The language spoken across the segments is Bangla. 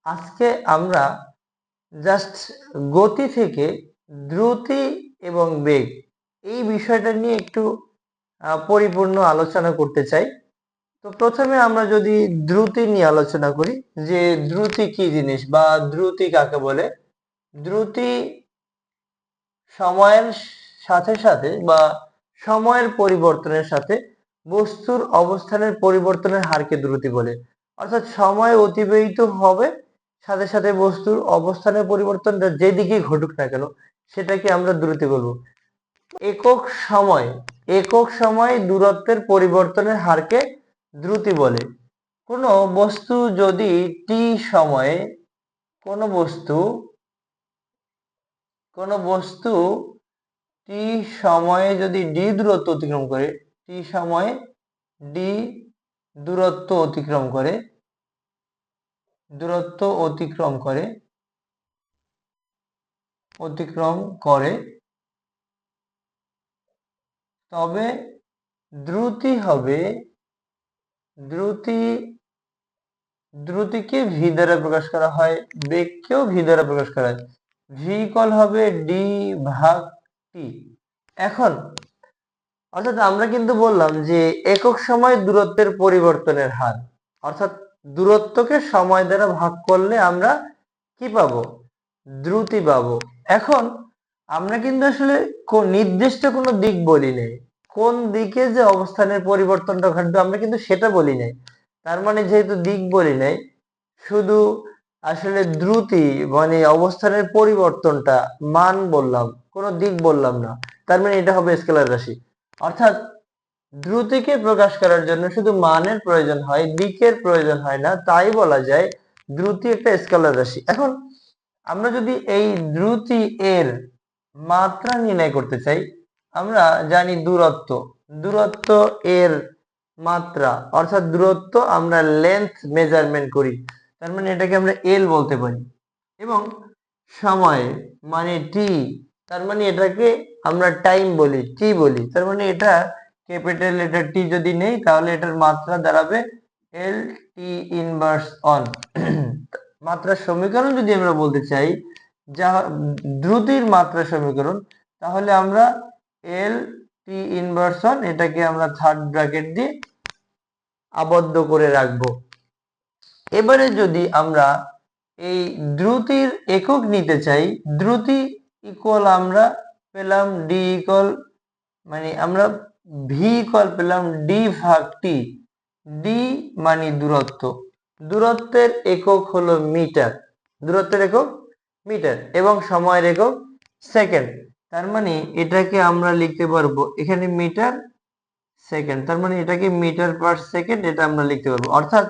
আজকে আমরা জাস্ট গতি থেকে দ্রুতি এবং বেগ এই বিষয়টা নিয়ে একটু পরিপূর্ণ আলোচনা করতে চাই। তো প্রথমে আমরা যদি দ্রুতি নিয়ে আলোচনা করি যে দ্রুতি কি জিনিস বা দ্রুতি কাকে বলে। দ্রুতি সময়ের সাথে সাথে বা সময়ের পরিবর্তনের সাথে বস্তুর অবস্থানের পরিবর্তনের হারকে দ্রুতি বলে। অর্থাৎ সময় অতিবাহিত হবে, সাথে সাথে বস্তুর অবস্থানের পরিবর্তনটা যেদিকেই ঘটুক না কেন সেটাকে আমরা দ্রুতি বলবো। একক সময় একক সময় দূরত্বের পরিবর্তনের হারকে দ্রুতি বলে। কোনো বস্তু যদি টি সময়ে কোনো বস্তু টি সময়ে যদি ডি দূরত্ব অতিক্রম করে, টি সময়ে ডি দূরত্ব অতিক্রম করে তবে দ্রুতিকে ভি দ্বারা প্রকাশ করা হয়, বেগকেও ভি দ্বারা প্রকাশ করা হয়। ভি ইকুয়াল হবে ডি ভাগ টি। এখন অর্থাৎ আমরা কিন্তু বললাম যে একক সময় দূরত্বের পরিবর্তনের হার, অর্থাৎ দূরত্বকে সময় দ্বারা ভাগ করলে আমরা কি পাবো? দ্রুতি পাবো। এখন আমরা কিন্তু আসলে নির্দিষ্ট কোনো দিক বলি নাই, কোন দিকে যে অবস্থানের পরিবর্তনটা ঘটবে আমরা কিন্তু সেটা বলি নাই। তার মানে যেহেতু দিক বলি নাই, শুধু আসলে দ্রুতি মানে অবস্থানের পরিবর্তনটা মান বললাম, কোনো দিক বললাম না, তার মানে এটা হবে স্কেলার রাশি। অর্থাৎ দ্রুতিকে প্রকাশ করার জন্য শুধু মানের প্রয়োজন হয়, দিকের প্রয়োজন হয় না, তাই বলা যায় দ্রুতি একটা স্কেলার রাশি। এখন আমরা যদি এই দ্রুতি এর মাত্রা নির্ণয় করতে চাই, আমরা জানি দূরত্ব এর মাত্রা, অর্থাৎ দূরত্ব আমরা লেন্থ মেজারমেন্ট করি, তার মানে এটাকে আমরা এল বলতে পারি। এবং সময় মানে টি, তার মানে এটাকে আমরা টাইম বলি, টি বলি, তার মানে এটা ক্যাপিটাল লেটার টি যদি নেই তাহলে এটার মাত্রা দাঁড়াবে এল টি ইনভার্স অন। মাত্রার সমীকরণ যদি আমরা বলতে চাই, যা দ্রুতির মাত্রা সমীকরণ, তাহলে আমরা এল টি ইনভার্স অন এটাকে আমরা থার্ড ব্র্যাকেট দিয়ে আবদ্ধ করে রাখবো। এবারে যদি আমরা এই দ্রুতির একক নিতে চাই, দ্রুতি ইকুয়াল আমরা পেলাম ডি ইকুয়াল, মানে আমরা ভি ইকুয়াল পেলাম ডি ভাগ টি। ডি মানে দূরত্বের একক হলো মিটার, এবং সময়ের একক সেকেন্ড। তার মানে এটাকে আমরা লিখতে পারবো এখানে মিটার সেকেন্ড, তার মানে এটাকে মিটার পার সেকেন্ড এটা আমরা লিখতে পারবো। অর্থাৎ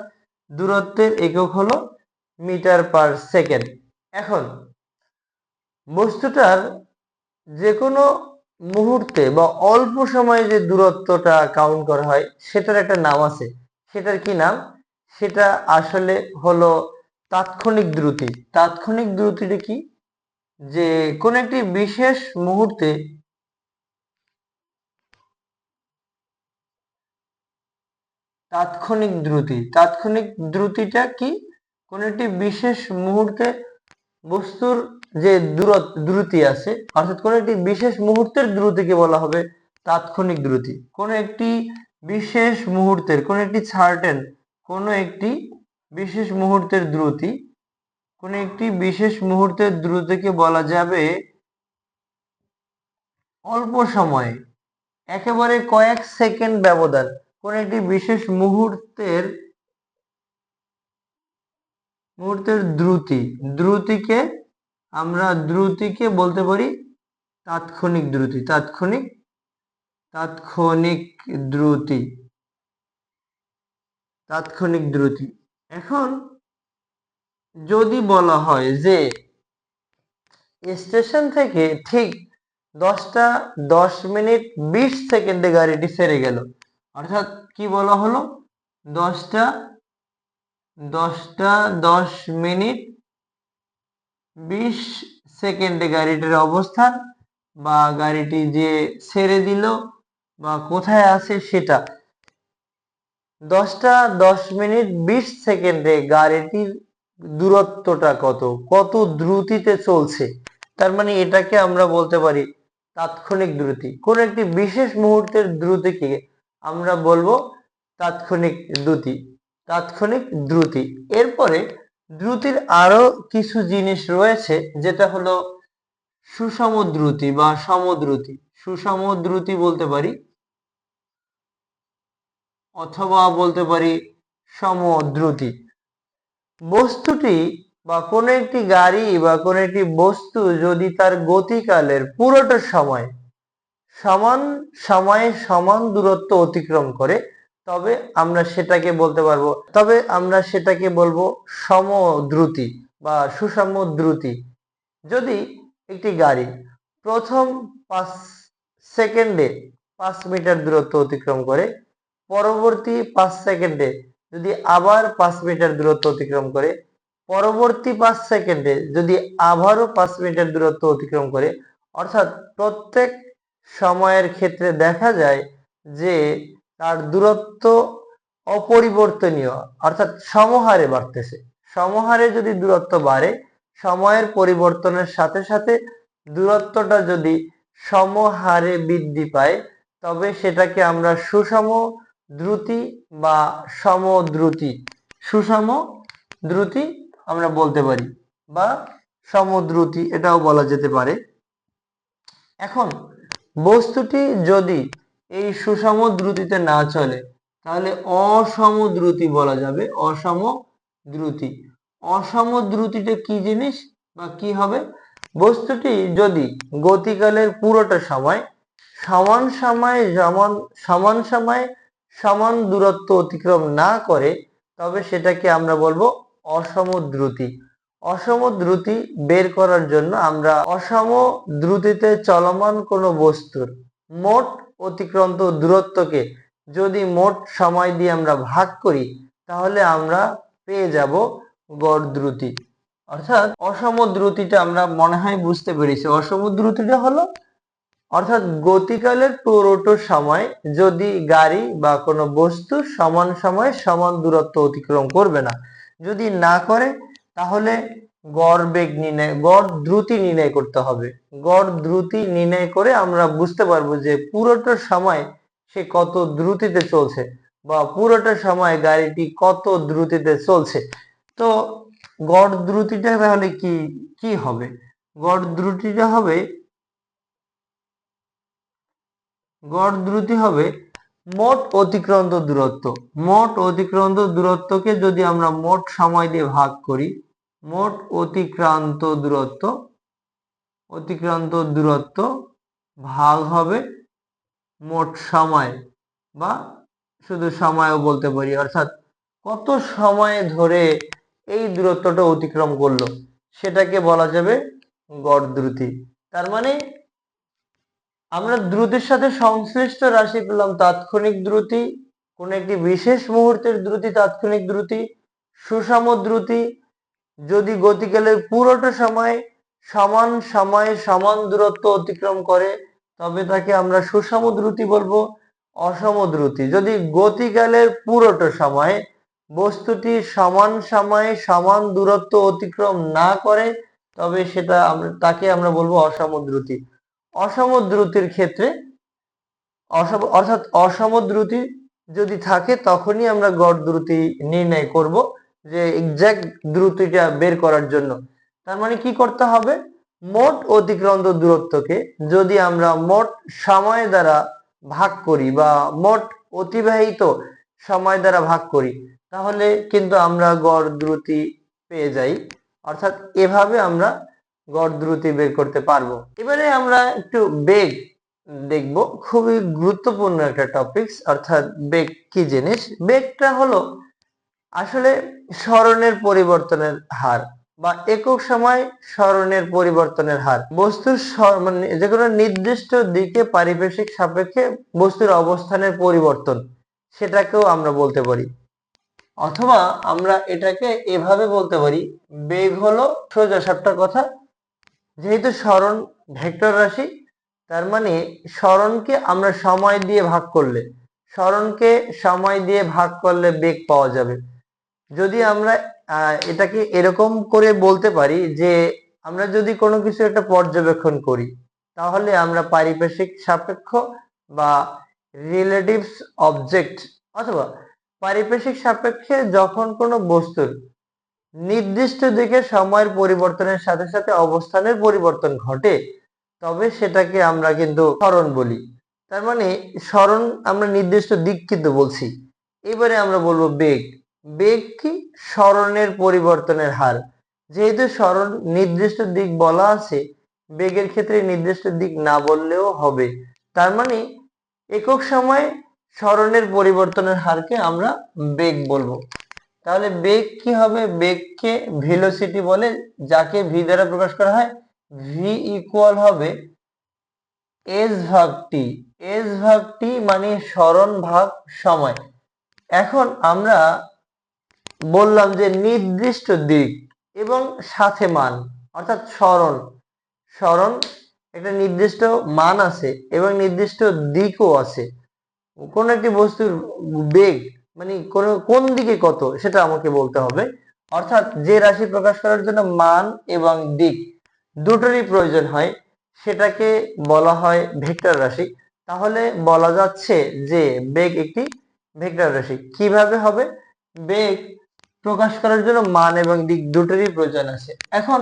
দূরত্বের একক হলো মিটার পার সেকেন্ড। এখন বস্তুটার যে কোনো মুহূর্তে বা অল্প সময়ে যে দূরত্বটা কাউন্ট করা হয় সেটার একটা নাম আছে। সেটার কি নাম? সেটা আসলে হলো তাৎক্ষণিক দ্রুতি। তাৎক্ষণিক দ্রুতিটা কি? যে কোন একটি বিশেষ মুহূর্তে তাৎক্ষণিক দ্রুতিটা কি? কোন একটি বিশেষ মুহূর্তে বস্তুর যে দ্রুতি আছে, অর্থাৎ কোন একটি বিশেষ মুহূর্তের দ্রুতিকে বলা হবে তাৎক্ষণিক দ্রুতি। কোন একটি বিশেষ মুহূর্তের দ্রুতিকে বলা যাবে অল্প সময়ে, একেবারে কয়েক সেকেন্ড ব্যবধান, কোন একটি বিশেষ মুহূর্তের দ্রুতিকে আমরা বলতে পারি তাৎক্ষণিক দ্রুতি। এখন যদি বলা হয় যে স্টেশন থেকে ঠিক 10:10 গাড়িটি ছেড়ে গেল, অর্থাৎ কি বলা হলো, 10:10 গাড়িটির অবস্থান বা গাড়িটি যে ছেড়ে দিল বা কোথায় আছে সেটা। 10:10 গাড়িটির দূরত্বটা কত, কত দ্রুতিতে চলছে। তার মানে এটাকে আমরা বলতে পারি তাৎক্ষণিক দ্রুতি। কোন একটি বিশেষ মুহূর্তের দ্রুতিকে আমরা বলবো তাৎক্ষণিক দ্রুতি, তাৎক্ষণিক দ্রুতি। এরপরে দ্রুতির আরো কিছু জিনিস রয়েছে, যেটা হলো সুষম দ্রুতি বা সমদ্রুতি। সুষম দ্রুতি বলতে পারি, অথবা বলতে পারি সমদ্রুতি। বস্তুটি বা কোনো একটি গাড়ি বা কোনো একটি বস্তু যদি তার গতিকালের পুরোটা সময় সমান সময়ে সমান দূরত্ব অতিক্রম করে, তবে আমরা সেটাকে বলবো সমদ্রুতি বা সুষম দ্রুতি। যদি একটি গাড়ি প্রথম 5 সেকেন্ডে 5 মিটার দূরত্ব অতিক্রম করে, পরবর্তী 5 সেকেন্ডে যদি আবার 5 মিটার দূরত্ব অতিক্রম করে, পরবর্তী 5 সেকেন্ডে যদি আবারও 5 মিটার দূরত্ব অতিক্রম করে, অর্থাৎ প্রত্যেক সময়ের ক্ষেত্রে দেখা যায় যে তার দূরত্ব অপরিবর্তনীয়, অর্থাৎ সমহারে বাড়তেছে। সমহারে যদি দূরত্ব বাড়ে, সময়ের পরিবর্তনের সাথে সাথে দূরত্বটা যদি সমহারে বৃদ্ধি পায়, তবে সেটাকে আমরা সুষম দ্রুতি বা সমদ্রুতি, সুষম দ্রুতি আমরা বলতে পারি, বা সমদ্রুতি এটাও বলা যেতে পারে। এখন বস্তুটি যদি এই সুষম দ্রুতিতে না চলে, তাহলে অসম দ্রুতি বলা যাবে। অসম দ্রুতি, অসম দ্রুতিটা কি জিনিস বা কি হবে? বস্তুটি যদি গতিকালের পুরোটা সময় সমান সময়ে সমান দূরত্ব অতিক্রম না করে, তবে সেটাকে আমরা বলবো অসম দ্রুতি। অসম দ্রুতি বের করার জন্য আমরা অসম দ্রুতিতে চলমান কোনো বস্তুর মোট অতিক্রান্ত দূরত্বকে যদি মোট সময় দিয়ে আমরা ভাগ করি, তাহলে আমরা পেয়ে যাব গড় দ্রুতি। অর্থাৎ অসম দ্রুতিটা আমরা মনে হয় বুঝতে পেরেছি। অসম দ্রুতিটা হলো, অর্থাৎ গতিকালের পুরোটা সময় যদি গাড়ি বা কোনো বস্তু সমান সময়ে সমান দূরত্ব অতিক্রম করবে না, যদি না করে, তাহলে গড় দ্রুতি নির্ণয় করতে হবে। গড় দ্রুতি নির্ণয় করে আমরা বুঝতে পারবো যে পুরোটা সময় সে কত দ্রুতিতে চলছে, বা পুরোটা সময় গাড়িটি কত দ্রুতিতে চলছে। তো গড় দ্রুতিটা তাহলে কি হবে? গড় দ্রুতিটা হবে, গড় দ্রুতি হবে মোট অতিক্রান্ত দূরত্ব। মোট অতিক্রান্ত দূরত্বকে যদি আমরা মোট সময় দিয়ে ভাগ করি, মোট অতিক্রান্ত দূরত্ব ভাগ হবে মোট সময়, বা শুধু সময়ও বলতে পারি। অর্থাৎ কত সময় ধরে এই দূরত্বটা অতিক্রম করলো, সেটাকে বলা যাবে গড় দ্রুতি। তার মানে আমরা দ্রুতির সাথে সংশ্লিষ্ট রাশি পেলাম তাৎক্ষণিক দ্রুতি, কোন একটি বিশেষ মুহূর্তের দ্রুতি তাৎক্ষণিক দ্রুতি, সুষম দ্রুতি যদি গতিকালের পুরোটা সময় সমান দূরত্ব অতিক্রম করে, তবে তাকে আমরা সুষম দ্রুতি বলবো। অসম দ্রুতি যদি গতিকালের পুরোটা সময় বস্তুটি সমান সময়ে সমান দূরত্ব অতিক্রম না করে, তবে তাকে আমরা বলবো অসম দ্রুতি। অসম দ্রুতির ক্ষেত্রে অর্থাৎ অসম দ্রুতি যদি থাকে, তখনই আমরা গড় দ্রুতি নির্ণয় করব, যে এক্সাক্ট দ্রুতিটা বের করার জন্য। তার মানে কি করতে হবে? মোট অতিক্রান্ত দূরত্বকে যদি আমরা মোট সময় দ্বারা ভাগ করি, বা মোট অতিবাহিত সময় দ্বারা ভাগ করি, তাহলে কিন্তু আমরা গড় দ্রুতি পেয়ে যাই। অর্থাৎ এভাবে আমরা গড় দ্রুতি বের করতে পারবো। এবারে আমরা একটু বেগ দেখব, খুবই গুরুত্বপূর্ণ একটা টপিকস। অর্থাৎ বেগ কি জিনিস? বেগটা হলো আসলে স্মরণের পরিবর্তনের হার, বা একক সময় স্মরণের পরিবর্তনের হার। বস্তুর মানে যে কোনো নির্দিষ্ট দিকে পারিপার্শ্বিক সাপেক্ষে বস্তুর অবস্থানের পরিবর্তন, সেটাকেও আমরা বলতে পারি। অথবা আমরা এটাকে এভাবে বলতে পারি, বেগ হলো সোজা সাপটার কথা, যেহেতু স্মরণ ভেক্টর রাশি, তার মানে স্মরণকে আমরা সময় দিয়ে ভাগ করলে বেগ পাওয়া যাবে। যদি আমরা এটাকে এরকম করে বলতে পারি যে আমরা যদি কোনো কিছু একটা পর্যবেক্ষণ করি তাহলে আমরা পারিপার্শ্বিক সাপেক্ষ বা রিলেটিভস অবজেক্ট অথবা পারিপার্শ্বিক সাপেক্ষে যখন কোনো বস্তুর নির্দিষ্ট দিকে সময়ের পরিবর্তনের সাথে সাথে অবস্থানের পরিবর্তন ঘটে তবে সেটাকে আমরা কিন্তু সরণ বলি। তার মানে সরণ আমরা নির্দিষ্ট দিক কিন্তু বলছি। এবারে আমরা বলবো বেগ। বেগ কি? সরণের পরিবর্তনের হার। যেহেতু সরণ নির্দিষ্ট দিক বলা আছে, বেগের ক্ষেত্রে নির্দিষ্ট দিক না বললেও হবে। তার মানে একক সময়ে সরণের পরিবর্তনের হারকে আমরা বেগ বলবো। তাহলে বেগ কি হবে? বেগকে ভেলোসিটি বলে, যাকে ভি দ্বারা প্রকাশ করা হয়। ভি ইকুয়াল হবে এস ভাগ টি। এস ভাগ টি মানে সরণ ভাগ সময়। এখন আমরা বললাম যে নির্দিষ্ট দিক এবং সাথে মান, অর্থাৎ সরণ সরণ একটা নির্দিষ্ট মান আছে এবং নির্দিষ্ট দিকও আছে। কোন একটি বস্তুর বেগ মানে কোন দিকে কত সেটা আমাকে বলতে হবে। অর্থাৎ যে রাশি প্রকাশ করার জন্য মান এবং দিক দুটোরই প্রয়োজন হয় সেটাকে বলা হয় ভেক্টর রাশি। তাহলে বলা যাচ্ছে যে বেগ একটি ভেক্টর রাশি। কিভাবে হবে? বেগ প্রকাশ করার জন্য মান এবং দিক দুটোরই প্রয়োজন আছে। এখন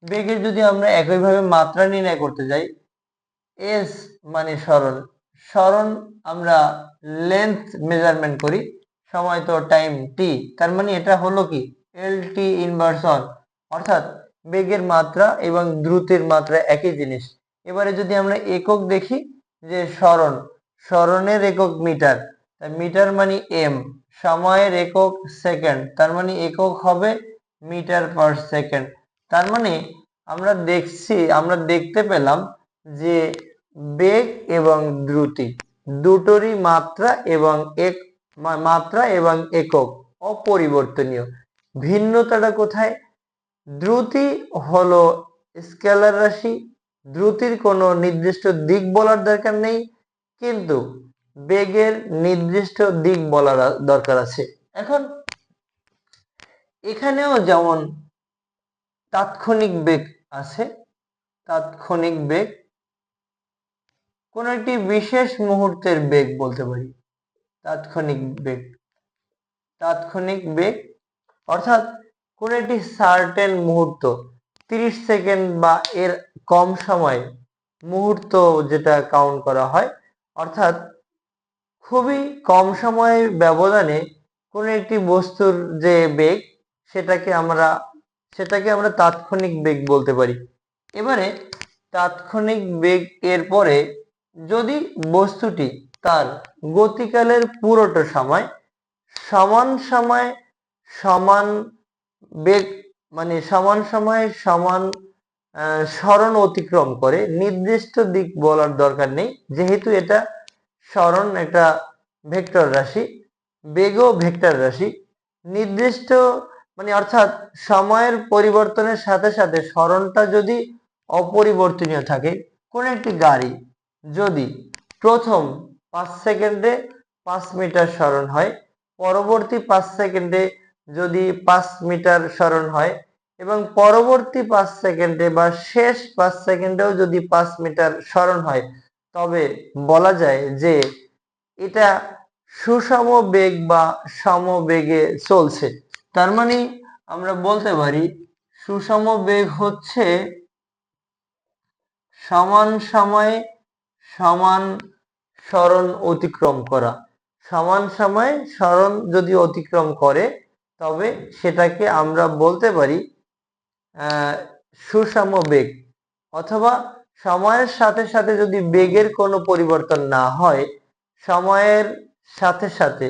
বেগের যদি আমরা একইভাবে মাত্রা নির্ণয় করতে যাই, এস মানে সরণ। সরণ আমরা লেন্থ মেজারমেন্ট করি, সময় তো টাইম টি, তার মানে এটা হলো কি এল টি ইনভার্স অন, অর্থাৎ বেগের মাত্রা এবং দ্রুতির মাত্রা একই জিনিস। এবারে যদি আমরা একক দেখি, যে সরণ, সরণের একক মিটার, মিটার মানে এম, সময়ের একক সেকেন্ড, তার মানে একক হবে মিটার পার সেকেন্ড। তার মানে আমরা দেখতে পেলাম যে বেগ এবং দ্রুতি দুটোরই মাত্রা এবং একক অপরিবর্তনীয়। ভিন্নতাটা কোথায়? দ্রুতি হলো স্কেলার রাশি, দ্রুতির কোনো নির্দিষ্ট দিক বলার দরকার নেই, কিন্তু বেগের নির্দিষ্ট দিক বলার দরকার আছে। এখন এখানেও যেমন তাৎক্ষণিক বেগ আছে, তাৎক্ষণিক বেগ কোন একটি বিশেষ মুহূর্তের বেগ বলতে পারি। তাৎক্ষণিক বেগ, তাৎক্ষণিক বেগ অর্থাৎ কোন একটি সার্টেন মুহূর্ত, 30 সেকেন্ড বা এর কম সময় মুহূর্ত যেটা কাউন্ট করা হয়, অর্থাৎ খুবই কম সময়ের ব্যবধানে কোন একটি বস্তুর যে বেগ সেটাকে আমরা তাৎক্ষণিক বেগ বলতে পারি। এবারে তাৎক্ষণিক বেগ এর পরে যদি বস্তুটি তার গতিকালের পুরোটা সময় সমান বেগ মানে সমান সময়ে সমান সরণ অতিক্রম করে, নির্দিষ্ট দিক বলার দরকার নেই, যেহেতু এটা সরণ একটা ভেক্টর রাশি, বেগও ভেক্টর রাশি। নির্দিষ্ট মানে অর্থাৎ সময়ের পরিবর্তনের সাথে সাথে সরণটা যদি অপরিবর্তনীয় থাকে, কোন একটি গাড়ি যদি প্রথম 5 সেকেন্ডে 5 মিটার সরণ হয়, পরবর্তী 5 সেকেন্ডে যদি 5 মিটার সরণ হয় এবং পরবর্তী 5 সেকেন্ডে বা শেষ 5 সেকেন্ডেও যদি 5 মিটার সরণ হয়, তবে বলা যায় যে এটা সুষম বেগ বা সমবেগে চলছে। তার মানে আমরা বলতে পারি সুষম বেগ হচ্ছে সমান সময়ে সমান সরণ অতিক্রম করা। সমান সময়ে সরণ যদি অতিক্রম করে তবে সেটাকে আমরা বলতে পারি সুষম বেগ। অথবা সময়ের সাথে সাথে যদি বেগের কোনো পরিবর্তন না হয়, সময়ের সাথে সাথে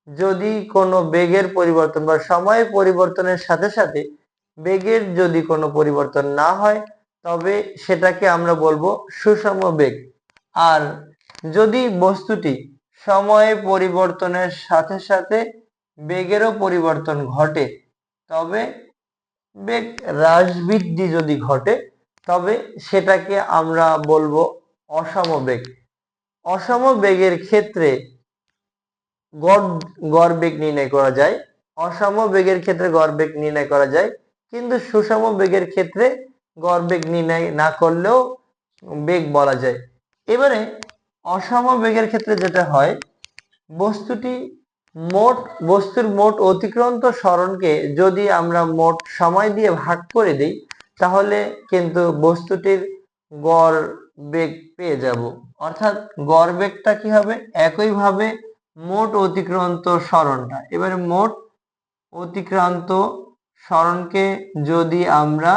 যদি কোনো বেগের পরিবর্তন বা সময়ের পরিবর্তনের সাথে সাথে বেগের যদি কোনো পরিবর্তন না হয় তবে সেটাকে আমরা বলবো সুষম বেগ। আর যদি বস্তুটি সময়ের পরিবর্তনের সাথে সাথে বেগেরও পরিবর্তন ঘটে, তবে বেগ হ্রাস বৃদ্ধি যদি ঘটে তবে সেটাকে আমরা বলবো অসম বেগ। অসম বেগের ক্ষেত্রে গড় বেগ নির্ণয় করা যায়। অসম বেগের ক্ষেত্রে গড়বেগ নির্ণয় করা যায়, কিন্তু সুষম বেগের ক্ষেত্রে গড়বেগ নির্ণয় না করলেও বেগ বলা যায়। এবারে অসম বেগের ক্ষেত্রে যেটা হয়, বস্তুর মোট অতিক্রান্ত সরণকে যদি আমরা মোট সময় দিয়ে ভাগ করে দিই, তাহলে কিন্তু বস্তুটির গড় বেগ পেয়ে যাব। অর্থাৎ গড় বেগটা কি হবে, একইভাবে মোট অতিক্রান্ত সরণটা, এবারে মোট অতিক্রান্ত সরণকে যদি আমরা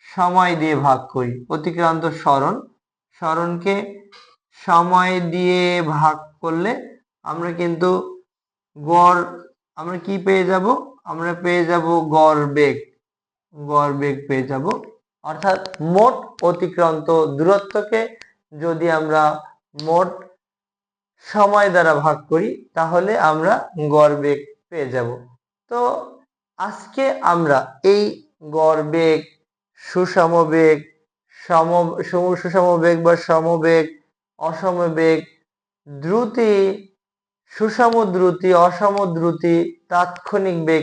সময় দিয়ে ভাগ করি, অতিক্রান্ত সরণকে সময় দিয়ে ভাগ করলে আমরা কিন্তু গড় আমরা কি পেয়ে যাব, আমরা পেয়ে যাব গড় বেগ পেয়ে যাব। অর্থাৎ মোট অতিক্রান্ত দূরত্বকে যদি আমরা মোট সময় দ্বারা ভাগ করি, তাহলে আমরা গড় বেগ পেয়ে যাব। তো আজকে আমরা এই গড় বেগ, সুষম বেগ, সুষম বেগ বা সমবেগ, অসম বেগ, দ্রুতি, সুষম দ্রুতি, অসম দ্রুতি, তাৎক্ষণিক বেগ